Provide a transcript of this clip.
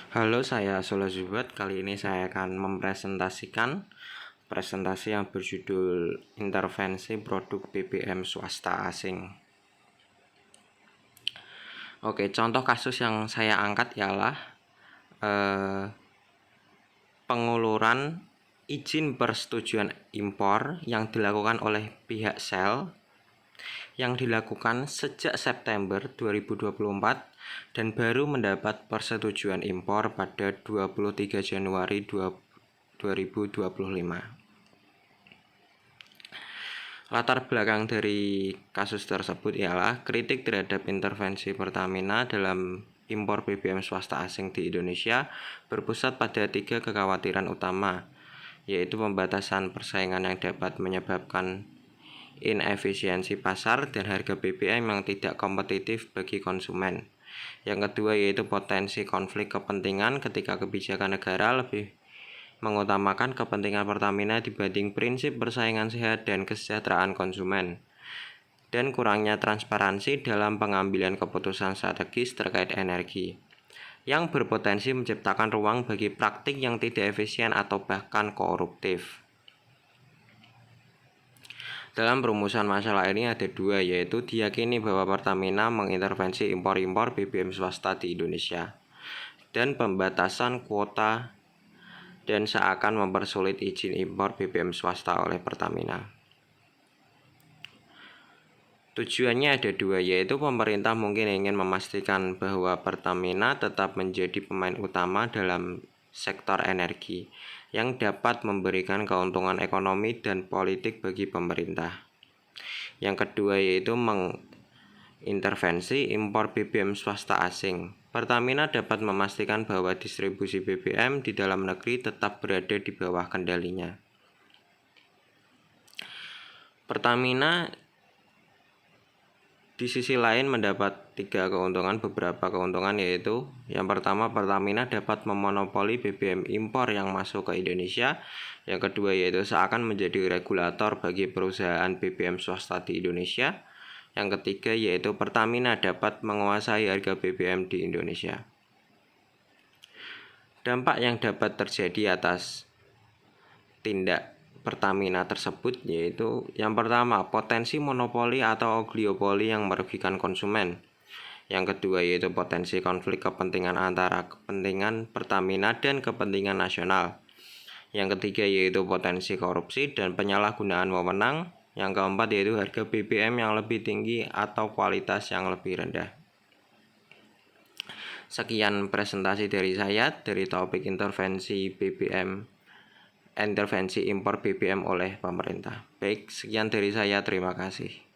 Halo, saya Solo Zubat. Kali ini saya akan mempresentasikan presentasi yang berjudul Intervensi Produk BBM Swasta Asing. Oke, contoh kasus yang saya angkat ialah penguluran izin persetujuan impor yang dilakukan oleh pihak Shell yang dilakukan sejak September 2024 dan baru mendapat persetujuan impor pada 23 Januari 2025. Latar belakang dari kasus tersebut ialah kritik terhadap intervensi Pertamina dalam impor BBM swasta asing di Indonesia berpusat pada 3 kekhawatiran utama, yaitu pembatasan persaingan yang dapat menyebabkan inefisiensi pasar dan harga BBM yang tidak kompetitif bagi konsumen. Yang kedua yaitu potensi konflik kepentingan ketika kebijakan negara lebih mengutamakan kepentingan Pertamina dibanding prinsip persaingan sehat dan kesejahteraan konsumen, dan kurangnya transparansi dalam pengambilan keputusan strategis terkait energi, yang berpotensi menciptakan ruang bagi praktik yang tidak efisien atau bahkan koruptif. Dalam perumusan masalah ini ada dua, yaitu diyakini bahwa Pertamina mengintervensi impor-impor BBM swasta di Indonesia, dan pembatasan kuota dan seakan mempersulit izin impor BBM swasta oleh Pertamina. Tujuannya ada dua, yaitu pemerintah mungkin ingin memastikan bahwa Pertamina tetap menjadi pemain utama dalam sektor energi yang dapat memberikan keuntungan ekonomi dan politik bagi pemerintah. Yang kedua yaitu mengintervensi impor BBM swasta asing. Pertamina dapat memastikan bahwa distribusi BBM di dalam negeri tetap berada di bawah kendalinya. Pertamina di sisi lain mendapat beberapa keuntungan, yaitu yang pertama, Pertamina dapat memonopoli BBM impor yang masuk ke Indonesia. Yang kedua yaitu seakan menjadi regulator bagi perusahaan BBM swasta di Indonesia. Yang ketiga yaitu Pertamina dapat menguasai harga BBM di Indonesia. Dampak yang dapat terjadi atas tindak Pertamina tersebut yaitu yang pertama, potensi monopoli atau oligopoli yang merugikan konsumen. Yang kedua yaitu potensi konflik kepentingan antara kepentingan Pertamina dan kepentingan nasional. Yang ketiga yaitu potensi korupsi dan penyalahgunaan wewenang. Yang keempat yaitu harga BBM yang lebih tinggi atau kualitas yang lebih rendah. Sekian presentasi dari saya dari topik intervensi impor BBM oleh pemerintah. Baik, sekian dari saya, terima kasih.